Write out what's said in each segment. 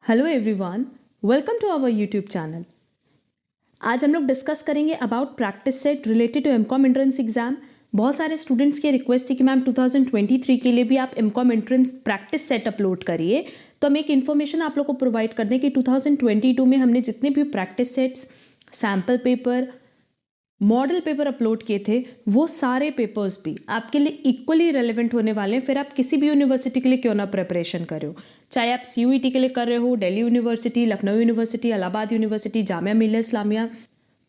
Hello everyone, welcome to our YouTube channel. आज हम लोग डिस्कस करेंगे about practice set related to MCom entrance exam. बहुत सारे स्टूडेंट्स की रिक्वेस्ट थी कि मैम 2023 के लिए भी आप MCom entrance practice set upload करिए। तो हम एक इन्फॉर्मेशन आप लोग को प्रोवाइड कर दें कि 2022 में हमने जितने भी practice sets, sample paper, model paper upload किए थे वो सारे पेपर्स भी आपके लिए इक्वली रेलेवेंट होने वाले हैं। फिर आप किसी भी यूनिवर्सिटी के लिए क्यों ना प्रिपरेशन कर रहे हो, चाहे आप CUET के लिए कर रहे हो, Delhi university, Lucknow university, Allahabad university, Jamia Millia Islamia,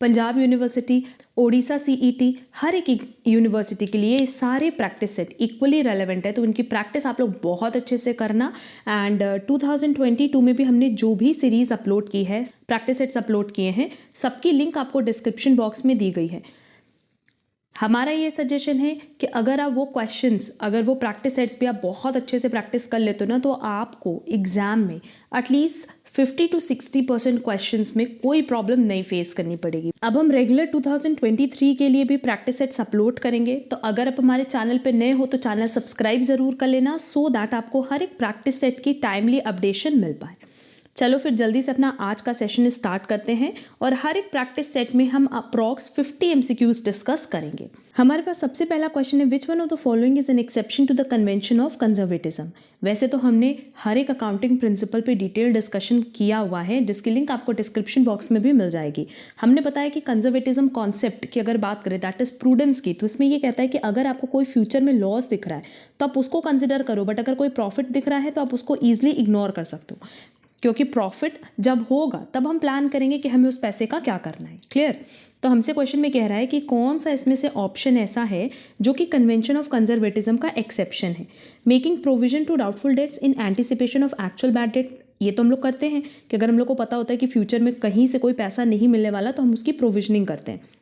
Punjab university, Odisha CET, हर एक यूनिवर्सिटी के लिए ये सारे प्रैक्टिस सेट इक्वली रेलेवेंट है। तो उनकी प्रैक्टिस आप लोग बहुत अच्छे से करना। एंड 2022 में भी हमने जो भी सीरीज़ अपलोड की है, प्रैक्टिस सेट्स अपलोड किए हैं, सबकी लिंक आपको डिस्क्रिप्शन बॉक्स में दी गई है। हमारा ये सजेशन है कि अगर आप वो क्वेश्चंस, अगर वो प्रैक्टिस सेट्स भी आप बहुत अच्छे से प्रैक्टिस कर लेते हो ना, तो आपको एग्ज़ाम में एटलीस्ट 50 to 60% क्वेश्चंस में कोई प्रॉब्लम नहीं फेस करनी पड़ेगी। अब हम रेगुलर 2023 के लिए भी प्रैक्टिस सेट्स अपलोड करेंगे। तो अगर आप हमारे चैनल पर नए हो तो चैनल सब्सक्राइब ज़रूर कर लेना, सो दैट आपको हर एक प्रैक्टिस सेट की टाइमली अपडेशन मिल पाए। चलो फिर जल्दी से अपना आज का सेशन स्टार्ट करते हैं और हर एक प्रैक्टिस सेट में हम अप्रॉक्स 50 MCQs डिस्कस करेंगे। हमारे पास सबसे पहला क्वेश्चन है, which one of the following is an exception to the convention of conservatism. वैसे तो हमने हर एक अकाउंटिंग प्रिंसिपल पे डिटेल डिस्कशन किया हुआ है, जिसकी लिंक आपको डिस्क्रिप्शन बॉक्स में भी मिल जाएगी। हमने बताया कि कंजर्वेटिज्म कॉन्सेप्ट की अगर बात करें, दैट इज प्रूडेंस की, तो इसमें ये कहता है कि अगर आपको कोई फ्यूचर में लॉस दिख रहा है तो आप उसको कंसिडर करो, बट अगर कोई प्रॉफिट दिख रहा है तो आप उसको ईजिली इग्नोर कर सकते हो, क्योंकि प्रॉफिट जब होगा तब हम प्लान करेंगे कि हमें उस पैसे का क्या करना है। क्लियर? तो हमसे क्वेश्चन में कह रहा है कि कौन सा इसमें से ऑप्शन ऐसा है जो कि कन्वेंशन ऑफ कंजर्वेटिज्म का एक्सेप्शन है। Making provision to doubtful debts in anticipation of actual bad debt, ये तो हम लोग करते हैं कि अगर हम लोग को पता होता है कि फ्यूचर में कहीं से कोई पैसा नहीं मिलने वाला तो हम उसकी प्रोविजनिंग करते हैं।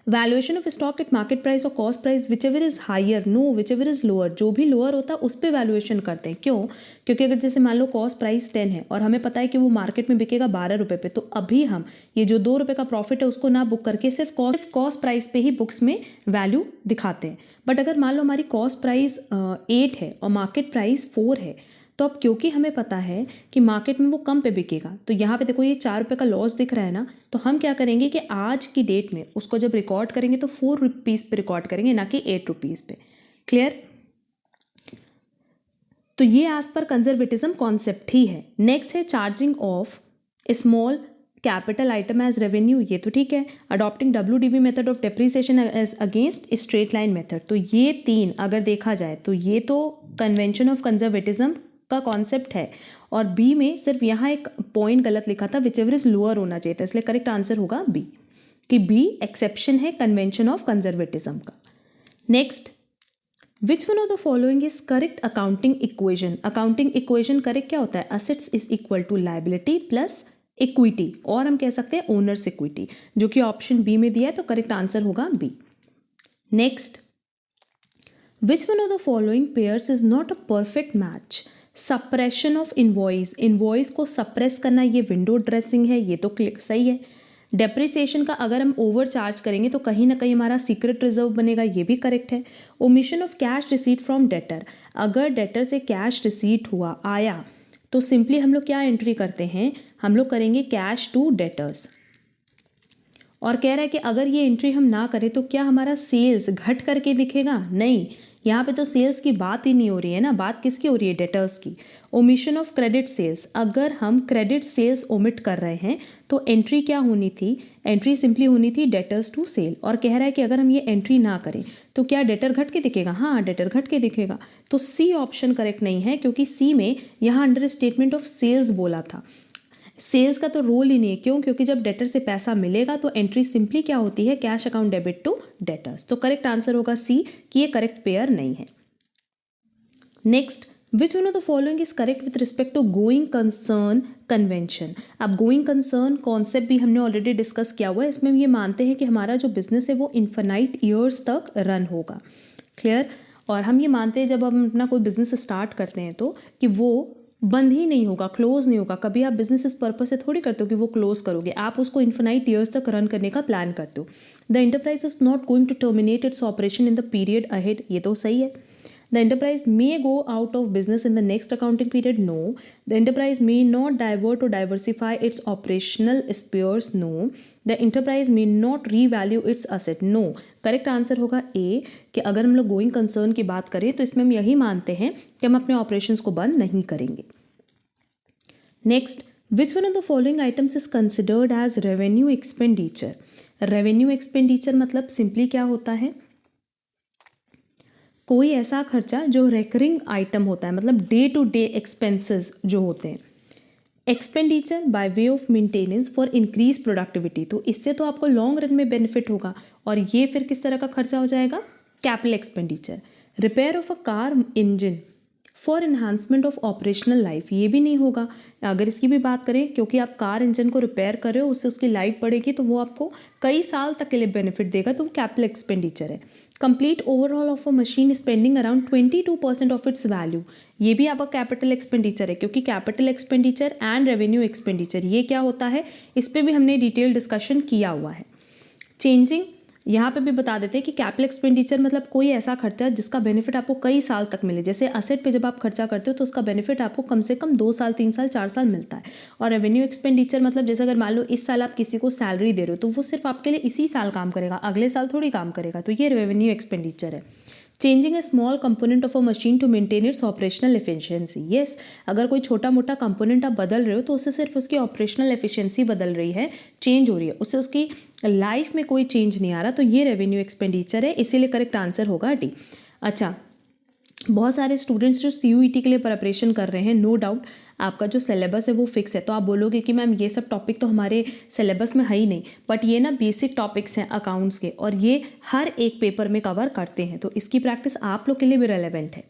Valuation of stock at market price और cost price, whichever is higher, no whichever is lower, जो भी लोअर होता है उस पर वैल्यूएशन करते हैं। क्यों? क्योंकि अगर जैसे मान लो कॉस्ट प्राइस 10 है और हमें पता है कि वो मार्केट में बिकेगा 12 रुपये पे, तो अभी हम ये जो 2 रुपये का प्रॉफिट है उसको ना बुक करके सिर्फ कॉस्ट प्राइस पे ही बुक्स में वैल्यू दिखाते हैं। बट अगर मान लो हमारी कॉस्ट प्राइस 8 है और मार्केट प्राइस 4 है, तो अब क्योंकि हमें पता है कि मार्केट में वो कम पे बिकेगा, तो यहाँ पे देखो ये 4 रुपये का लॉस दिख रहा है ना, तो हम क्या करेंगे कि आज की डेट में उसको जब रिकॉर्ड करेंगे तो 4 रुपीज़ पे रिकॉर्ड करेंगे, ना कि 8 रुपीज़ पे। क्लियर? तो ये एज पर कंजर्वेटिज्म कॉन्सेप्ट ही है। नेक्स्ट है charging of small capital item as revenue, ये तो ठीक है। Adopting WDV method of depreciation as against straight line method, तो ये 3 अगर देखा जाए तो ये तो कन्वेंशन ऑफ कंजर्वेटिज्म का कॉन्सेप्ट है। और बी में सिर्फ यहाँ एक पॉइंट गलत लिखा था, विच एवर इज लोअर होना चाहिए था, इसलिए करेक्ट आंसर होगा बी, कि बी एक्सेप्शन है कन्वेंशन ऑफ कंजर्वेटिज्म का। Next, which one of the following is correct accounting equation. Accounting equation correct क्या होता है? Assets is equal to liability plus equity, और हम कह सकते हैं ओनर्स इक्विटी, जो कि ऑप्शन बी में दिया है, तो करेक्ट आंसर होगा B. Next, which one of the following pairs is not a perfect match. Suppression of invoice, invoice को सप्रेस करना ये विंडो ड्रेसिंग है, ये तो सही है। डेप्रिसिएशन का अगर हम ओवर चार्ज करेंगे तो कहीं ना कहीं हमारा सीक्रेट रिजर्व बनेगा, ये भी करेक्ट है। Omission of cash receipt from debtor, अगर डेटर से कैश रिसीट हुआ आया तो सिंपली हम लोग क्या एंट्री करते हैं, हम लोग करेंगे कैश टू डेटर्स। और कह रहा है कि अगर ये एंट्री हम ना करें तो क्या हमारा सेल्स घट करके दिखेगा? नहीं, यहाँ पे तो सेल्स की बात ही नहीं हो रही है ना, बात किसकी हो रही है? डेटर्स की। ओमिशन ऑफ क्रेडिट सेल्स, अगर हम क्रेडिट सेल्स ओमिट कर रहे हैं तो एंट्री क्या होनी थी? एंट्री सिंपली होनी थी डेटर्स टू सेल। और कह रहा है कि अगर हम ये एंट्री ना करें तो क्या डेटर घट के दिखेगा? हाँ, डेटर घट के दिखेगा। तो सी ऑप्शन करेक्ट नहीं है, क्योंकि सी में यहाँ अंडर स्टेटमेंट ऑफ सेल्स बोला था। सेल्स का तो रोल ही नहीं है। क्यों? क्योंकि जब डेटर से पैसा मिलेगा तो एंट्री सिंपली क्या होती है? Cash account debit to debtors. तो करेक्ट आंसर होगा सी, कि ये करेक्ट पेयर नहीं है। Next, which one of the following is correct with respect to going concern convention. अब गोइंग कंसर्न कॉन्सेप्ट भी हमने ऑलरेडी डिस्कस किया हुआ है। इसमें हम ये मानते हैं कि हमारा जो बिजनेस है वो इन्फिनाइट ईयर्स तक रन होगा। क्लियर? और हम ये मानते हैं जब हम अपना कोई बिजनेस स्टार्ट करते हैं तो कि वो बंद ही नहीं होगा, क्लोज नहीं होगा। कभी आप बिजनेस इस पर्पज से थोड़ी करते हो कि वो क्लोज करोगे, आप उसको इन्फिनाइट ईयर्स तक रन करने का प्लान करते हो। The enterprise is not going to terminate its operation in the period ahead, ये तो सही है। The enterprise may go out of business in the next accounting period. No. The enterprise may not divert or diversify its operational spheres. No. The enterprise may not revalue its asset. No. Correct answer होगा ए कि अगर हम लोग going concern की बात करें तो इसमें हम यही मानते हैं कि हम अपने ऑपरेशंस को बंद नहीं करेंगे. Next, which one of the following items is considered as revenue expenditure. Revenue expenditure मतलब सिंपली क्या होता है, कोई ऐसा खर्चा जो रेकरिंग आइटम होता है, मतलब डे टू डे एक्सपेंसेस जो होते हैं. Expenditure by way of maintenance for increase productivity, तो इससे तो आपको लॉन्ग रन में बेनिफिट होगा. और ये फिर किस तरह का खर्चा हो जाएगा, capital expenditure. Repair of a car engine for enhancement of operational life, ये भी नहीं होगा. अगर इसकी भी बात करें, क्योंकि आप कार इंजन को रिपेयर कर रहे हो, उससे उसकी लाइफ बढ़ेगी तो वो आपको कई साल तक के लिए बेनिफिट देगा, तो वो कैपिटल एक्सपेंडिचर है. Complete overall of a machine spending around 22% of its value, ये भी आपका कैपिटल एक्सपेंडिचर है. क्योंकि capital expenditure and revenue expenditure ये क्या होता है, इस पर भी हमने डिटेल डिस्कशन किया हुआ है. चेंजिंग, यहाँ पे भी बता देते हैं कि कैपिटल एक्सपेंडिचर मतलब कोई ऐसा खर्चा जिसका बेनिफिट आपको कई साल तक मिले. जैसे असेट पे जब आप खर्चा करते हो तो उसका बेनिफिट आपको कम से कम 2 साल 3 साल 4 साल मिलता है. और रेवेन्यू एक्सपेंडिचर मतलब जैसे अगर मान लो इस साल आप किसी को सैलरी दे रहे हो तो वो सिर्फ आपके लिए इसी साल काम करेगा, अगले साल थोड़ी काम करेगा, तो ये रेवेन्यू एक्सपेंडिचर है. Changing a small component of a machine to maintain its operational efficiency. Yes, अगर कोई छोटा मोटा कंपोनेंट आप बदल रहे हो तो उससे सिर्फ उसकी ऑपरेशनल एफिशिएंसी बदल रही है, चेंज हो रही है, उससे उसकी लाइफ में कोई चेंज नहीं आ रहा, तो ये रेवेन्यू एक्सपेंडिचर है. इसीलिए करेक्ट आंसर होगा डी. अच्छा, बहुत सारे स्टूडेंट्स जो CUET के लिए प्रिपरेशन कर रहे हैं, नो डाउट आपका जो सिलेबस है वो फिक्स है. तो आप बोलोगे कि मैम ये सब टॉपिक तो हमारे सिलेबस में है ही नहीं, बट ये ना बेसिक टॉपिक्स हैं अकाउंट्स के और ये हर एक पेपर में कवर करते हैं, तो इसकी प्रैक्टिस आप लोग के लिए भी रेलेवेंट है.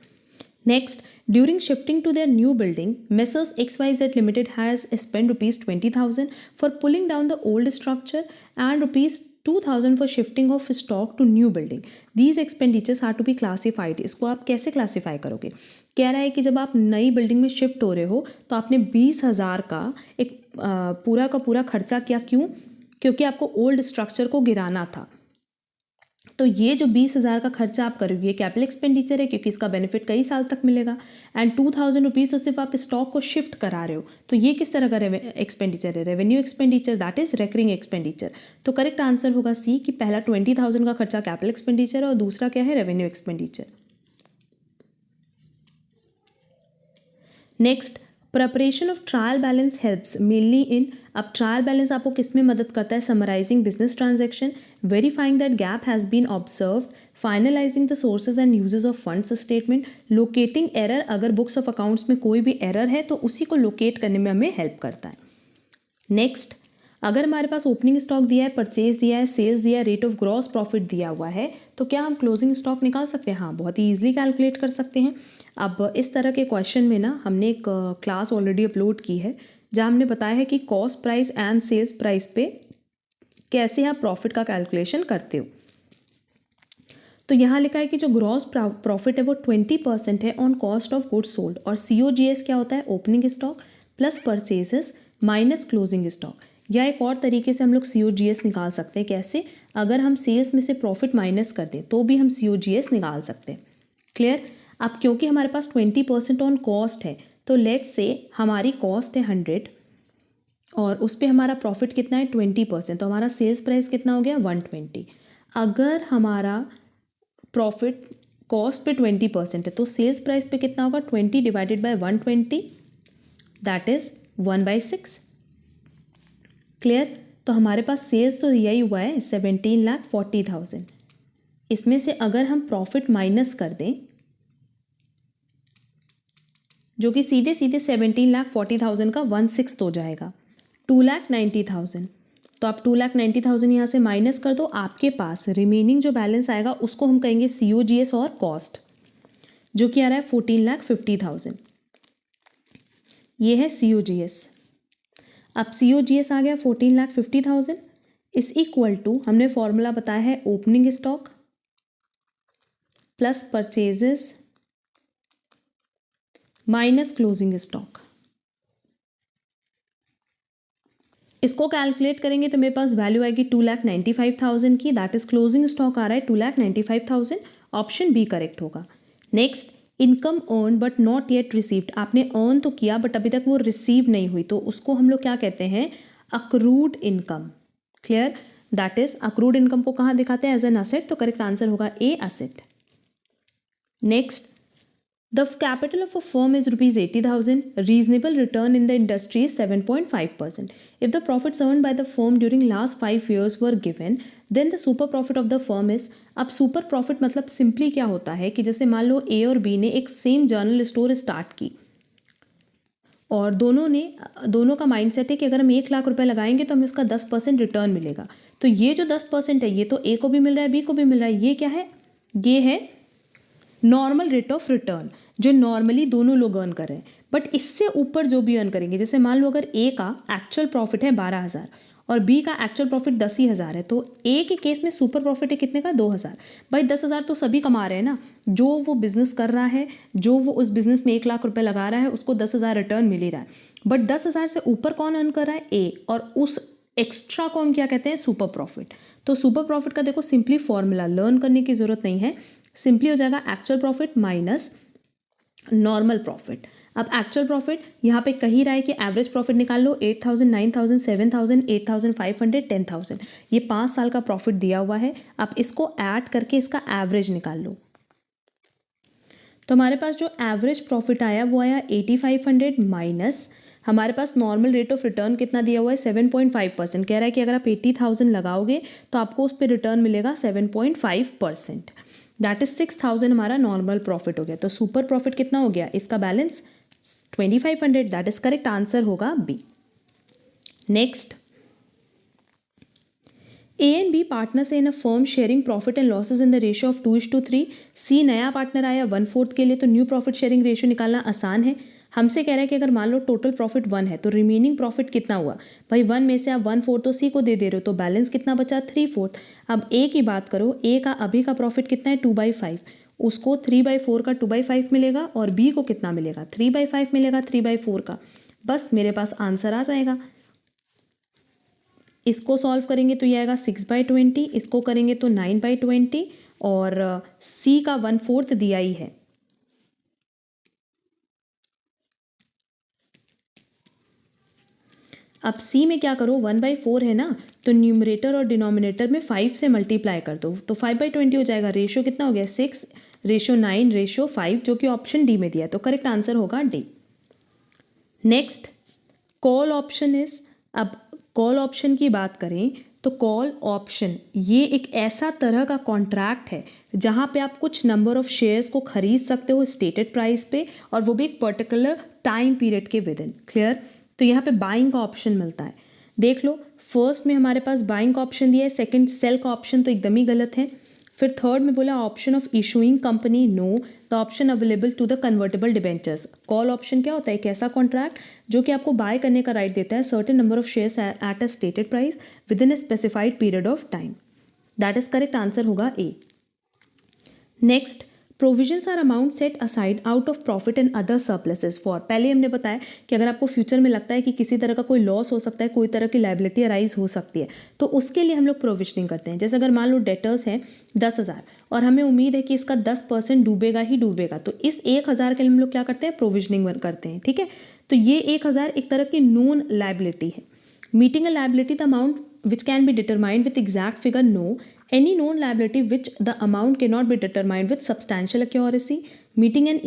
Next, during shifting to their new building, Messrs XYZ Limited has spent rupees 20,000 for pulling down the old structure and rupees 2,000 for shifting of stock to new building. These expenditures are to be classified. इसको आप कैसे classify करोगे? कह रहा है कि जब आप नई बिल्डिंग में शिफ्ट हो रहे हो तो आपने 20,000 का एक पूरा का पूरा खर्चा किया. क्यों? क्योंकि आपको ओल्ड स्ट्रक्चर को गिराना था. तो ये जो 20,000 का खर्चा आप करोगे ये कैपिटल एक्सपेंडिचर है, क्योंकि इसका बेनिफिट कई साल तक मिलेगा. एंड 2,000 रुपीज़ तो सिर्फ आप स्टॉक को शिफ्ट करा रहे हो, तो ये किस तरह का एक्सपेंडिचर है, revenue expenditure, that is recurring expenditure. तो करेक्ट आंसर होगा सी कि पहला 20,000 का खर्चा कैपिटल एक्सपेंडिचर है और दूसरा क्या है, revenue expenditure. Next, preparation of trial balance helps mainly in. अब ट्रायल बैलेंस आपको किस में मदद करता है, summarising business transaction, verifying that gap has been observed, finalising the sources and uses of funds statement, locating error, अगर books of accounts में कोई भी एरर है तो उसी को लोकेट करने में हमें हेल्प करता है. नेक्स्ट, अगर हमारे पास ओपनिंग स्टॉक दिया है, परचेज दिया है, सेल्स दिया है, रेट ऑफ ग्रॉस प्रॉफिट दिया हुआ है, तो क्या हम क्लोजिंग स्टॉक निकाल सकते हैं? हाँ, बहुत ही ईजिली कैलकुलेट कर सकते हैं. अब इस तरह के क्वेश्चन में ना हमने एक क्लास ऑलरेडी अपलोड की है जहाँ हमने बताया है कि cost price and sales price पे कैसे आप प्रॉफिट का कैलकुलेशन करते हो. तो यहाँ लिखा है कि जो ग्रॉस प्रॉफिट है वो 20% है on cost of goods sold, और COGS क्या होता है, opening stock plus purchases minus closing stock. या एक और तरीके से हम लोग COGS निकाल सकते हैं. कैसे? अगर हम सेल्स में से प्रॉफिट माइनस कर दें तो भी हम COGS निकाल सकते हैं. क्लियर? अब क्योंकि हमारे पास 20% ऑन कॉस्ट है, तो लेट्स से हमारी कॉस्ट है 100 और उस पर हमारा प्रॉफिट कितना है 20%, तो हमारा सेल्स प्राइस कितना हो गया 120. अगर हमारा प्रॉफिट कॉस्ट पे 20% है तो सेल्स प्राइस पे कितना होगा, 20 divided by 120, that is 1/6. Clear? तो हमारे पास सेल्स तो यही हुआ है 17,40,000. इसमें से अगर हम प्रॉफिट माइनस कर दें, जो कि सीधे सीधे 17,40,000 का 1/6 हो जाएगा, 2,90,000. तो आप 2,90,000 यहाँ से माइनस कर दो, आपके पास रिमेनिंग जो बैलेंस आएगा उसको हम कहेंगे COGS और कॉस्ट, जो कि आ रहा है 14,50,000. ये है COGS. अब COGS आ गया 14,50,000 इज इक्वल टू, हमने फॉर्मूला बताया है opening stock plus purchases minus closing stock. इसको कैलकुलेट करेंगे तो मेरे पास वैल्यू आएगी 2,95,000 की, दैट इज क्लोजिंग स्टॉक आ रहा है 2,95,000. ऑप्शन बी करेक्ट होगा. Next, income earn but not yet received, आपने अर्न तो किया बट अभी तक वो रिसीव नहीं हुई, तो उसको हम लोग क्या कहते हैं, accrued income. Clear, that is accrued income को कहाँ दिखाते हैं, एज एन असेट, तो करेक्ट आंसर होगा A, asset. Next, the capital of a firm is rupees 80,000. Reasonable return in the industry is 7.5%. If the profits earned by the firm during last 5 years were given, then the super profit of the firm is। अब super profit मतलब simply क्या होता है कि जैसे मान लो ए और B ने एक सेम जर्नल स्टोर स्टार्ट की और दोनों का माइंडसेट है कि अगर हम 1 लाख रुपए लगाएंगे तो हमें उसका 10% रिटर्न मिलेगा। तो ये जो 10% है ये तो ए को भी मिल रहा है, बी को भी मिल रहा है। ये क्या है, ये है नॉर्मल रेट ऑफ रिटर्न जो नॉर्मली दोनों लोग अर्न कर रहे हैं। बट इससे ऊपर जो भी अर्न करेंगे, जैसे मान लो अगर ए का एक्चुअल प्रॉफिट है 12,000 और बी का एक्चुअल प्रॉफिट 10,000 है, तो ए के केस में सुपर प्रॉफिट है कितने का, 2,000। भाई 10,000 तो सभी कमा रहे हैं ना, जो वो बिजनेस कर रहा है, जो वो उस बिजनेस में 1 लाख रुपए लगा रहा है, उसको 10,000 रिटर्न मिल ही रहा है। बट 10,000 से ऊपर कौन अर्न कर रहा है, ए, और उस एक्स्ट्रा को हम क्या कहते हैं, सुपर प्रॉफिट। तो सुपर प्रॉफिट का देखो सिंपली फॉर्मूला, लर्न करने की जरूरत नहीं है, सिंपली हो जाएगा actual profit minus normal profit. अब एक्चुअल प्रॉफिट यहाँ पे कही रहा है कि एवरेज प्रॉफिट निकाल लो, 8,000, 9,000, 7,000, 8,500, 10,000, ये 5 साल का प्रॉफिट दिया हुआ है। आप इसको ऐड करके इसका एवरेज निकाल लो, तो हमारे पास जो एवरेज प्रॉफिट आया वो आया 8,500 माइनस हमारे पास नॉर्मल रेट ऑफ रिटर्न कितना दिया हुआ है, 7.5%। कह रहा है कि अगर आप 80,000 लगाओगे तो आपको उस पर रिटर्न मिलेगा 7.5%। दैट इज 6,000 हमारा नॉर्मल प्रॉफिट हो गया। तो सुपर प्रॉफिट कितना हो गया, इसका balance 2,500। That is correct answer होगा B. Next, A and B partners in a firm sharing profit and losses in the ratio of 2:3। C नया पार्टनर आया 1/4 के लिए, तो न्यू प्रॉफिट शेयरिंग रेशियो निकालना आसान है। हमसे कह रहा है कि अगर मान लो टोटल प्रॉफिट 1 है तो रिमेनिंग प्रॉफिट कितना हुआ, भाई 1 में से आप 1/4 तो सी को दे रहे हो, तो बैलेंस कितना बचा, 3/4। अब ए की बात करो, ए का अभी का प्रॉफिट कितना है, 2/5, उसको 3/4 का 2/5 मिलेगा और बी को कितना मिलेगा, 3/5 मिलेगा 3/4 का। बस मेरे पास आंसर आ जाएगा। इसको सॉल्व करेंगे तो ये आएगा 6/20, इसको करेंगे तो 9/20 और सी का 1/4 दिया ही है। अब सी में क्या करो, 1/4 है ना, तो न्यूमरेटर और डिनोमिनेटर में 5 से मल्टीप्लाई कर दो, तो 5/20 हो जाएगा। रेशियो कितना हो गया, 6:9:5, जो कि ऑप्शन डी में दिया है, तो करेक्ट आंसर होगा D. Next, call option is. अब कॉल ऑप्शन की बात करें तो कॉल ऑप्शन ये एक ऐसा तरह का कॉन्ट्रैक्ट है जहाँ पे आप कुछ नंबर ऑफ शेयर्स को खरीद सकते हो स्टेटेड प्राइस पे, और वो भी एक पर्टिकुलर टाइम पीरियड के विद इन। क्लियर, तो यहाँ पे बाइंग का ऑप्शन मिलता है। देख लो, फर्स्ट में हमारे पास बाइंग का ऑप्शन दिया है, सेकंड सेल का ऑप्शन तो एकदम ही गलत है। फिर थर्ड में बोला option of issuing company, no, the option available to the convertible debentures. Call option क्या होता है, एक ऐसा कॉन्ट्रैक्ट जो कि आपको बाय करने का राइट देता है certain number of shares at a stated price within a specified period of time. That is correct answer होगा A. Next, provisions are amount set aside out of profit and other surpluses for. पहले हमने बताया कि अगर आपको future में लगता है कि किसी तरह का कोई लॉस हो सकता है, कोई तरह की लायबिलिटी अराइज हो सकती है, तो उसके लिए हम लोग प्रोविजनिंग करते हैं। जैसे अगर मान लो डेटर्स हैं 10,000 और हमें उम्मीद है कि इसका 10% डूबेगा ही डूबेगा, तो इस 1,000 के लिए हम लोग क्या करते हैं, प्रोविजनिंग करते हैं। ठीक है, तो ये 1,000 एक तरह की नोन लायबिलिटी है। Meeting a liability the amount which can be determined with exact figure, no. Any known liability which the amount cannot be determined with substantial accuracy. Meeting an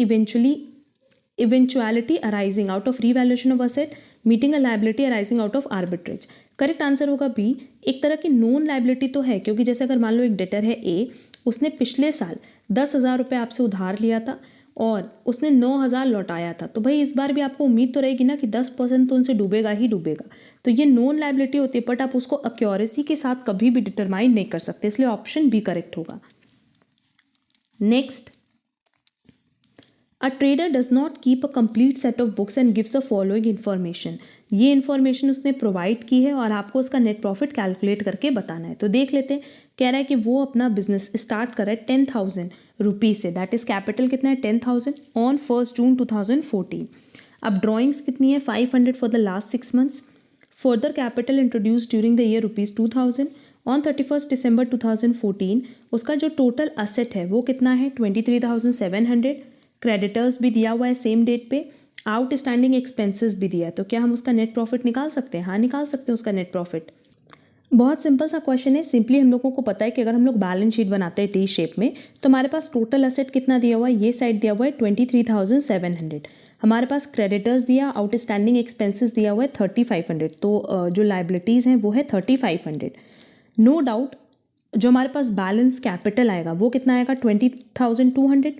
eventuality arising out of revaluation of asset. Meeting a liability arising out of arbitrage. Correct answer होगा B. एक तरह की known liability तो है, क्योंकि जैसे अगर मान लो एक डेटर है ए, उसने पिछले साल 10,000 रुपये आपसे उधार लिया था और उसने 9,000 लौटाया था, तो भाई इस बार भी आपको उम्मीद तो रहेगी ना कि 10% तो उनसे डूबेगा ही डूबेगा। तो ये नॉन लायबिलिटी होती है, बट आप उसको एक्यूरेसी के साथ कभी भी डिटरमाइन नहीं कर सकते, इसलिए ऑप्शन बी करेक्ट होगा। Next, a trader does not keep a complete set of books and gives the following information. ये इन्फॉर्मेशन उसने प्रोवाइड की है और आपको उसका नेट प्रॉफिट कैलकुलेट करके बताना है। तो देख लेते हैं, कह रहा है कि वो अपना बिजनेस स्टार्ट कर रहा है 10,000 रुपीज़ से, दैट इज कैपिटल कितना है 10,000 ऑन 1 जून 2014। अब ड्रॉइंग्स कितनी है 500 for the last 6 months. Further capital introduce during the year ₹2,000 on 31 दिसंबर 2014। उसका जो टोटल असेट है वो कितना है 23,700। क्रेडिटर्स भी दिया हुआ है सेम डेट पे, आउटस्टैंडिंग एक्सपेंसेस भी दिया है, तो क्या हम उसका नेट प्रॉफिट निकाल सकते हैं? हाँ, निकाल सकते हैं उसका नेट प्रॉफिट। बहुत सिंपल सा क्वेश्चन है। सिंपली हम लोगों को पता है कि अगर हम लोग बैलेंस शीट बनाते हैं टी शेप में, तो हमारे पास टोटल असेट कितना दिया हुआ है, ये साइड दिया हुआ है 23,700, हमारे पास क्रेडिटर्स दिया, आउटस्टैंडिंग एक्सपेंसेस दिया हुआ है 3,500, तो जो लाइबिलिटीज़ हैं वो है 3,500। नो डाउट जो हमारे पास बैलेंस कैपिटल आएगा वो कितना आएगा, 20,200।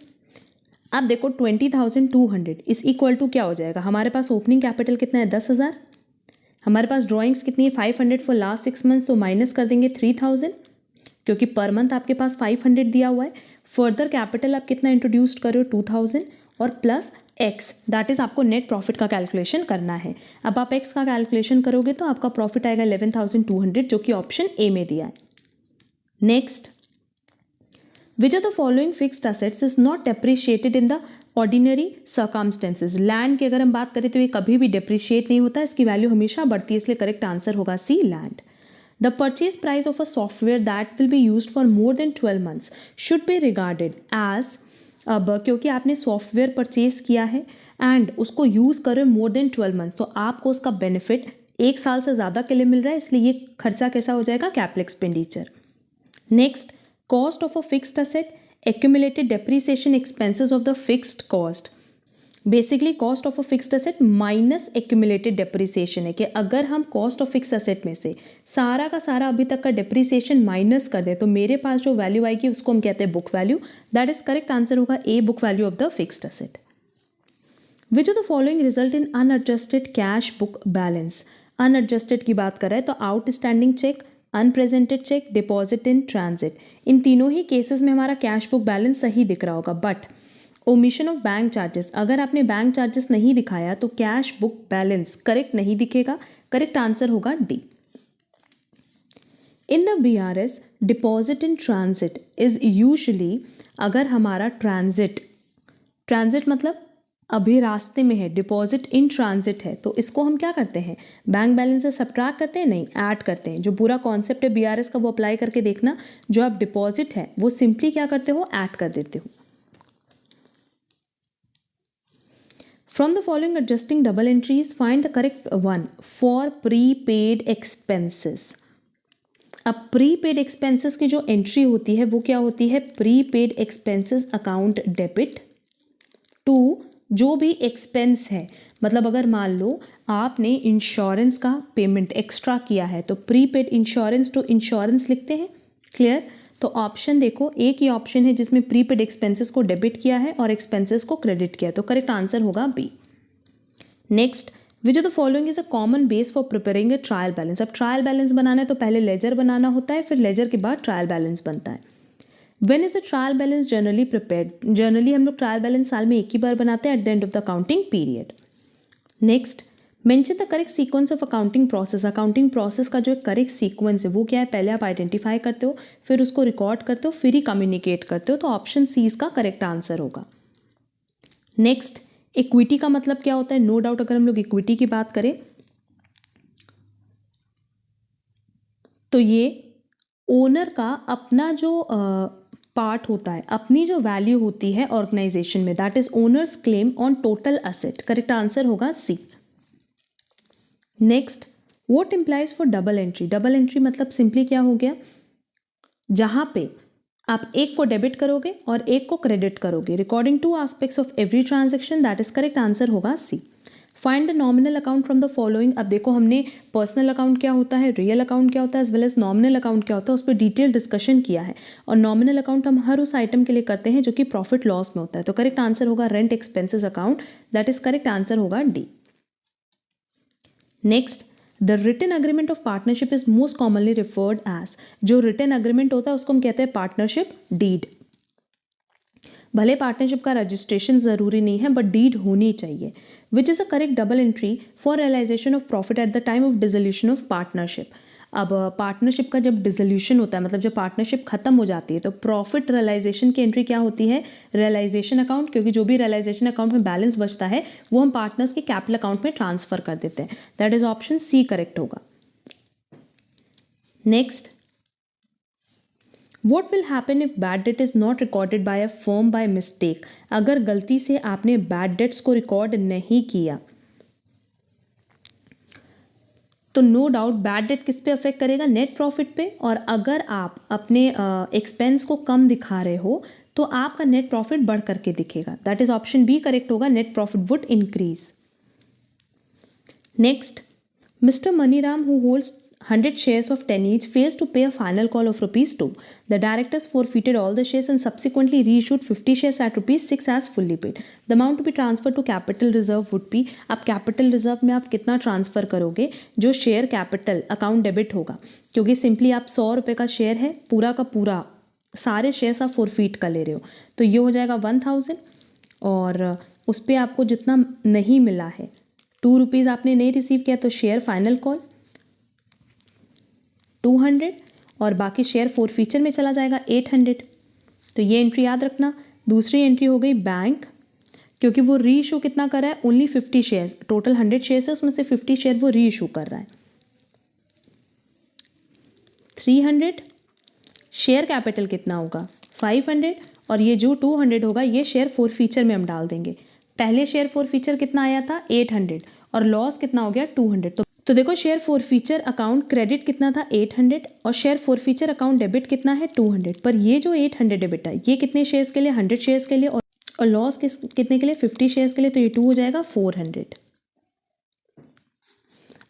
अब देखो 20,200 इज इक्वल टू क्या हो जाएगा, हमारे पास ओपनिंग कैपिटल कितना है, 10,000, हमारे पास ड्राइंग्स कितनी है, 500 फॉर लास्ट 6 मंथ्स, तो माइनस कर देंगे 3,000, क्योंकि पर मंथ आपके पास 500 दिया हुआ है। फर्दर कैपिटल आप कितना इंट्रोड्यूस कर रहे हो, 2,000, और प्लस एक्स, दैट इज आपको नेट प्रॉफिट का कैलकुलेशन करना है। अब आप एक्स का कैलकुलेशन करोगे तो आपका प्रॉफिट आएगा 11,200, जो कि ऑप्शन ए में दिया है। Next, which are the following fixed assets is not depreciated in the ordinary circumstances. Land की अगर हम बात करें तो ये कभी भी डेप्रिशिएट नहीं होता, इसकी वैल्यू हमेशा बढ़ती है, इसलिए करेक्ट आंसर होगा C, land. The purchase price of a software that will be used for more than 12 months should be regarded as, अब क्योंकि आपने सॉफ्टवेयर परचेज किया है एंड उसको यूज़ कर रहे हो मोर देन 12 मंथ्स, तो आपको उसका बेनिफिट 1 साल से ज़्यादा के लिए मिल रहा है, इसलिए ये खर्चा कैसा हो जाएगा, capital expenditure. Next, cost of a fixed asset, accumulated depreciation expenses of the fixed cost। Basically cost of a fixed asset minus accumulated depreciation है, कि अगर हम कॉस्ट ऑफ फिक्स असेट में से सारा का सारा अभी तक का डेप्रिसिएशन माइनस कर दें तो मेरे पास जो वैल्यू आएगी उसको हम कहते हैं book value. That is correct answer होगा A, book value of the fixed asset. Which of the following result in unadjusted cash book balance. Unadjusted की बात कर रहे हैं तो outstanding cheque, unpresented cheque, deposit in transit, इन तीनों ही केसेस में हमारा कैश बुक बैलेंस सही दिख रहा होगा। But omission of bank charges, अगर आपने बैंक चार्जेस नहीं दिखाया तो कैश बुक बैलेंस करेक्ट नहीं दिखेगा, करेक्ट आंसर होगा D. In the BRS deposit in transit is usually, अगर हमारा ट्रांजिट मतलब अभी रास्ते में है, डिपॉजिट इन ट्रांजिट है, तो इसको हम क्या करते हैं, बैंक बैलेंस से सब्ट्रैक्ट करते हैं, नहीं, ऐड करते हैं। जो पूरा कॉन्सेप्ट है BRS का वो अप्लाई करके देखना, जो आप डिपॉजिट है वो सिंपली क्या करते हो, ऐड कर देते हो। From the following adjusting double entries find the correct one for prepaid expenses. अब प्रीपेड एक्सपेंसेस की जो एंट्री होती है वो क्या होती है, prepaid expenses account debit to जो भी एक्सपेंस है, मतलब अगर मान लो आपने इंश्योरेंस का पेमेंट एक्स्ट्रा किया है तो प्रीपेड इंश्योरेंस टू इंश्योरेंस लिखते हैं। क्लियर? तो ऑप्शन देखो, एक ही ऑप्शन है जिसमें प्रीपेड एक्सपेंसेस को डेबिट किया है और एक्सपेंसेस को क्रेडिट किया है, तो करेक्ट आंसर होगा B. Next, which of the following is a common base for preparing a trial balance. अब ट्रायल बैलेंस बनाना है तो पहले लेजर बनाना होता है, फिर लेजर के बाद ट्रायल बैलेंस बनता है। When is a trial balance generally prepared? Generally हम लोग ट्रायल बैलेंस साल में एक ही बार बनाते हैं, at the end of the accounting period. Next, mention the correct sequence of accounting process. Accounting process का जो करेक्ट सीक्वेंस है वो क्या है, पहले आप आइडेंटिफाई करते हो, फिर उसको रिकॉर्ड करते हो, फिर ही कम्युनिकेट करते हो, तो ऑप्शन सी इसका करेक्ट आंसर होगा। नेक्स्ट, इक्विटी का मतलब क्या होता है। नो डाउट अगर हम लोग इक्विटी की बात करें तो ये ओनर का अपना जो पार्ट होता है, अपनी जो वैल्यू होती है ऑर्गेनाइजेशन में, that is owners claim on total asset. Correct answer होगा C. Next, what implies for double entry. Double entry मतलब सिंपली क्या हो गया, जहां पे आप एक को डेबिट करोगे और एक को क्रेडिट करोगे, recording two aspects of every transaction, that is correct answer होगा C. Find the nominal account from the following. अब देखो हमने पर्सनल अकाउंट क्या होता है, रियल अकाउंट क्या होता है, as well as nominal account क्या होता है, उस पर डिटेल डिस्कशन किया है। और नॉमिनल अकाउंट हम हर उस आइटम के लिए करते हैं जो कि प्रॉफिट लॉस में होता है, तो करेक्ट आंसर होगा rent expenses account, that is correct answer होगा D. Next, the written agreement of partnership is most commonly referred as. जो रिटन अग्रीमेंट होता है उसको हम कहते हैं पार्टनरशिप डीड। भले पार्टनरशिप का रजिस्ट्रेशन जरूरी नहीं है बट डीड होनी चाहिए। Which is a correct double entry for realisation of profit at the time of dissolution of partnership. अब पार्टनरशिप का जब डिसोल्यूशन होता है, मतलब जब पार्टनरशिप खत्म हो जाती है, तो प्रॉफिट रियलाइजेशन की एंट्री क्या होती है, रियलाइजेशन अकाउंट, क्योंकि जो भी रियलाइजेशन अकाउंट में बैलेंस बचता है वो हम पार्टनर्स के कैपिटल अकाउंट में ट्रांसफर कर देते हैं। That is option C correct होगा। Next, what will happen if bad debt is not recorded by a firm by mistake? अगर गलती से आपने बैड डेट्स को रिकॉर्ड नहीं किया तो नो डाउट बैड डेट किस पे अफेक्ट करेगा, नेट प्रॉफिट पे। और अगर आप अपने एक्सपेंस को कम दिखा रहे हो तो आपका नेट प्रॉफिट बढ़ करके दिखेगा। That is option B correct होगा, net profit would increase. Next, Mr. Maniram, who holds 100 shares of 10 each, fails to pay a final call of rupees 2. The directors forfeited all the shares and subsequently reissued 50 shares at rupees 6 as fully paid. The amount to be transferred to capital reserve would be, अब capital reserve में आप कितना transfer करोगे? जो share capital account debit होगा, क्योंकि simply आप 100 रुपये का शेयर है, पूरा का पूरा सारे शेयर्स आप फोरफीट का ले रहे हो, तो ये हो जाएगा 1000 और उस पर आपको जितना नहीं मिला है 2 रुपीज़ आपने नहीं रिसीव किया तो शेयर फाइनल कॉल 200 और बाकी शेयर फोरफीचर में चला जाएगा 800। तो ये एंट्री याद रखना। दूसरी एंट्री हो गई बैंक, क्योंकि वो री इशू कितना कर रहा है, ओनली 50 शेयर्स, टोटल 100 शेयर्स है उसमें से 50 शेयर वो री इशू कर रहा है। 300 शेयर कैपिटल कितना होगा 500 और ये जो 200 होगा ये शेयर फोरफीचर में हम डाल देंगे। पहले शेयर फोरफीचर कितना आया था 800 और लॉस कितना हो गया 200। तो देखो शेयर फोरफीचर अकाउंट क्रेडिट कितना था 800 और शेयर फोरफीचर अकाउंट डेबिट कितना है 200। पर ये जो 800 डेबिट है ये कितने शेयर्स के लिए 100 शेयर्स के लिए और लॉस कितने के लिए 50 शेयर्स के लिए, तो ये 2 हो जाएगा 400।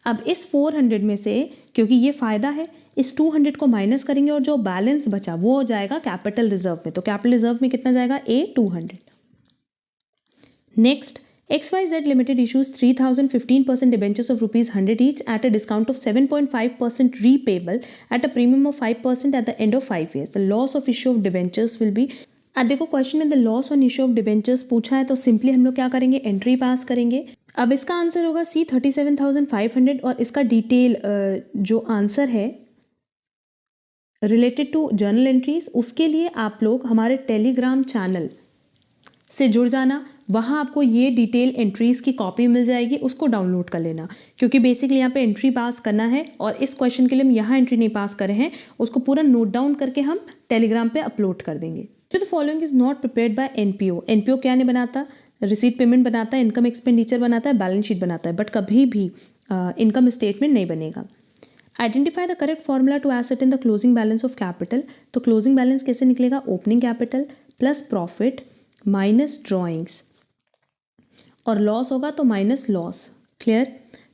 अब इस 400 में से क्योंकि ये फ़ायदा है इस 200 को माइनस करेंगे और जो बैलेंस बचा वो हो जाएगा कैपिटल रिजर्व में। तो कैपिटल रिजर्व में कितना जाएगा A200। Next, XYZ Limited issues 3000 15% debentures of rupees 100 each at a discount of 7.5% repayable at a premium of 5% at the end of 5 years. The loss of issue of debentures will be, अब देखो question में the loss on issue of debentures पूछा है तो simply हम लोग क्या करेंगे, एंट्री पास करेंगे। अब इसका आंसर होगा C 37,500 और इसका डिटेल जो आंसर है रिलेटेड टू जर्नल एंट्रीज उसके लिए आप लोग हमारे टेलीग्राम चैनल से जुड़ जाना। वहाँ आपको ये डिटेल एंट्रीज़ की कॉपी मिल जाएगी, उसको डाउनलोड कर लेना, क्योंकि बेसिकली यहाँ पे एंट्री पास करना है और इस क्वेश्चन के लिए हम यहाँ एंट्री नहीं पास करे हैं, उसको पूरा नोट डाउन करके हम टेलीग्राम पे अपलोड कर देंगे। तो the following is not prepared by NPO। NPO क्या नहीं बनाता, रिसीट पेमेंट बनाता है, इनकम एक्सपेंडिचर बनाता है, बैलेंस शीट बनाता है, बट कभी भी इनकम स्टेटमेंट नहीं बनेगा। Identify the correct formula to asset in the closing balance of capital. तो क्लोजिंग बैलेंस कैसे निकलेगा, opening capital plus profit minus drawings और लॉस होगा तो माइनस लॉस। क्लियर,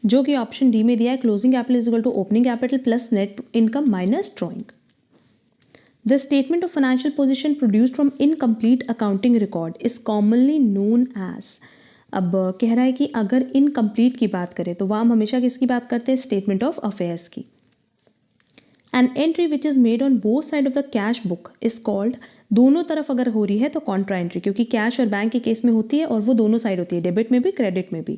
जो कि ऑप्शन डी में दिया है, closing capital is equal to opening capital plus net income minus drawing. The statement of financial position produced from incomplete accounting record is commonly known as. अब कह रहा है कि अगर इनकम्प्लीट की बात करें तो वह हम हमेशा किसकी बात करते हैं, स्टेटमेंट ऑफ अफेयर्स की। An entry which is made on both side of the cash book is called, दोनों तरफ अगर हो रही है तो कॉन्ट्रा एंट्री, क्योंकि कैश और बैंक के केस में होती है और वो दोनों साइड होती है, डेबिट में भी क्रेडिट में भी।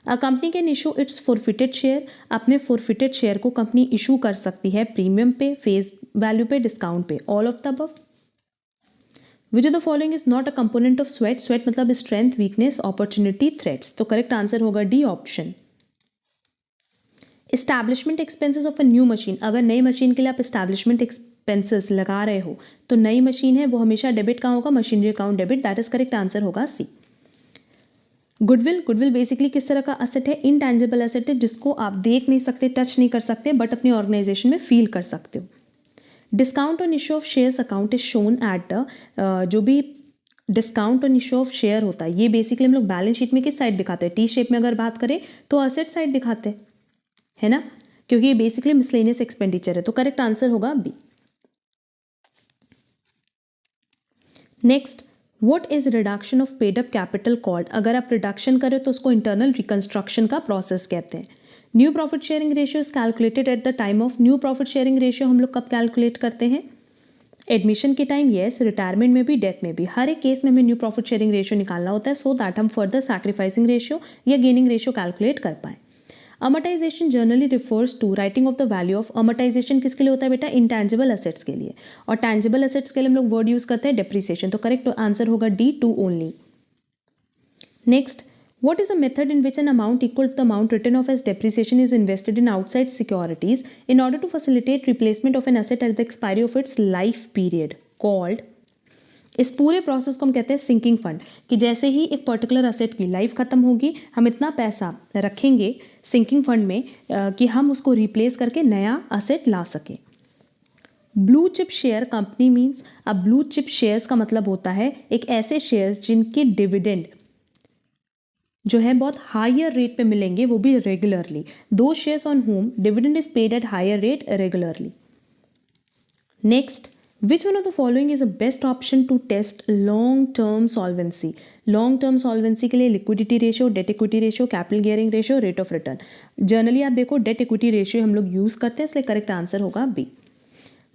A company can issue it's forfeited share, अपने फोरफिटेड शेयर को कंपनी इशू कर सकती है प्रीमियम पे, फेस वैल्यू पे, डिस्काउंट पे, all of the above. Which of the following is not a component of sweat. Sweat मतलब स्ट्रेंथ, वीकनेस, अपॉर्चुनिटी, थ्रेट्स। तो करेक्ट आंसर होगा D option. Establishment expenses of a new machine, अगर नई machine के लिए आप establishment expenses लगा रहे हो तो नई मशीन है वो हमेशा डेबिट का होगा, machinery account debit, that is correct answer होगा सी। गुडविल, गुडविल बेसिकली किस तरह का एसेट है, इनटैंजिबल एसेट है जिसको आप देख नहीं सकते, टच नहीं कर सकते, बट अपनी ऑर्गेनाइजेशन में फील कर सकते हो। Discount on issue of shares account is shown at the, जो भी discount on issue of share होता है ये बेसिकली हम लोग बैलेंस शीट में किस साइड दिखाते हैं, टी शेप में अगर बात करें तो एसेट साइड दिखाते हैं, है ना, क्योंकि ये बेसिकली मिसलेनियस एक्सपेंडिचर है। तो करेक्ट आंसर होगा B. Next, what is reduction of paid up capital called. अगर आप रिडक्शन करें तो उसको इंटरनल रिकंस्ट्रक्शन का प्रोसेस कहते हैं। New profit sharing ratio is calculated at the time of, new profit sharing ratio हम लोग कब कैलकुलेट करते हैं, एडमिशन के टाइम, यस, रिटायरमेंट में भी, डेथ में भी, हर एक केस में हमें न्यू प्रॉफिट शेयरिंग रेशियो निकालना होता है सो दैट हम फर्दर सैक्रिफाइसिंग रेशियो या गेनिंग रेशियो कैलकुलेट कर पाएँ। Amortisation generally refers to writing off the value of, amortisation किसके लिए होता है बेटा, इंटैंजिबल एसेट्स के लिए, और टैंजिबल एसेट्स के लिए हम लोग वर्ड यूज करते हैं डेप्रिसिएशन। तो करेक्ट आंसर होगा D2 only. Next, What is a method in which an amount equal to the amount written off as depreciation is invested in outside securities in order to facilitate replacement of an asset at the expiry of its life period? Called, इस पूरे process को हम कहते हैं sinking fund, कि जैसे ही एक particular asset की लाइफ खत्म होगी हम इतना पैसा रखेंगे सिंकिंग फंड में कि हम उसको रिप्लेस करके नया असेट ला सकें. Blue chip share company means, अब ब्लू चिप शेयर्स का मतलब होता है एक ऐसे शेयर्स जिनके डिविडेंड जो है बहुत हायर रेट पे मिलेंगे, वो भी रेगुलरली. दो shares on whom dividend is paid at higher rate regularly. Next, which one of the following is the best option to test long term solvency? लॉन्ग टर्म सॉल्वेंसी के लिए liquidity ratio, debt equity ratio, capital gearing ratio, rate of return. Generally आप देखो date equity ratio हम लोग use करते हैं, इसलिए करेक्ट आंसर होगा B.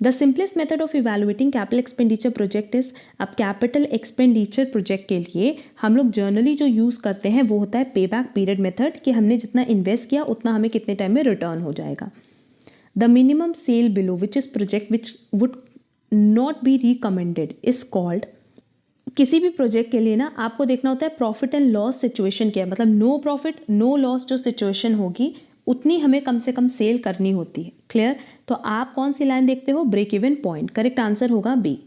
The simplest method of evaluating capital expenditure project is, अब कैपिटल एक्सपेंडिचर प्रोजेक्ट के लिए हम लोग जनरली जो यूज़ करते हैं वो होता है पे बैक पीरियड मेथड, कि हमने जितना इन्वेस्ट किया उतना हमें कितने टाइम में रिटर्न हो जाएगा. The minimum cell below which is project which would not be recommended is called, किसी भी प्रोजेक्ट के लिए ना आपको देखना होता है प्रॉफिट एंड लॉस सिचुएशन क्या है, मतलब नो प्रॉफिट नो लॉस जो सिचुएशन होगी उतनी हमें कम से कम सेल करनी होती है. क्लियर? तो आप कौन सी लाइन देखते हो? Break even point. Correct answer होगा B.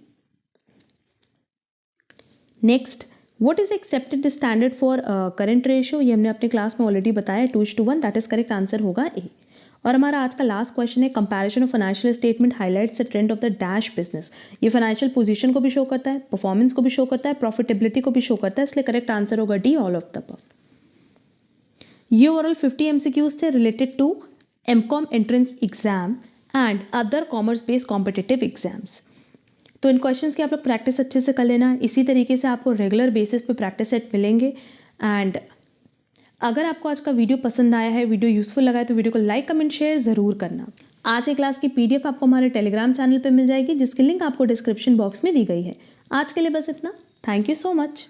Next, what is accepted standard for current ratio? ये हमने अपने क्लास में ऑलरेडी बताया 2:1. दैट इज करेक्ट आंसर होगा ए. और हमारा आज का लास्ट क्वेश्चन है, comparison of financial statement highlights the trend of the dash business. ये फाइनेंशियल पोजीशन को भी शो करता है, परफॉर्मेंस को भी शो करता है, प्रॉफिटेबिलिटी को भी शो करता है, इसलिए करेक्ट आंसर होगा D, all of the above. ये ओवरऑल 50 एमसीक्यूज थे related to MCom entrance exam and other commerce based competitive exams. तो इन क्वेश्चंस की आप लोग प्रैक्टिस अच्छे से कर लेना. इसी तरीके से आपको रेगुलर बेसिस पे प्रैक्टिस सेट मिलेंगे. एंड अगर आपको आज का वीडियो पसंद आया है, वीडियो यूजफुल लगा है, तो वीडियो को लाइक कमेंट शेयर ज़रूर करना. आज की क्लास की PDF आपको हमारे टेलीग्राम चैनल पर मिल जाएगी, जिसकी लिंक आपको डिस्क्रिप्शन बॉक्स में दी गई है. आज के लिए बस इतना. Thank you so much.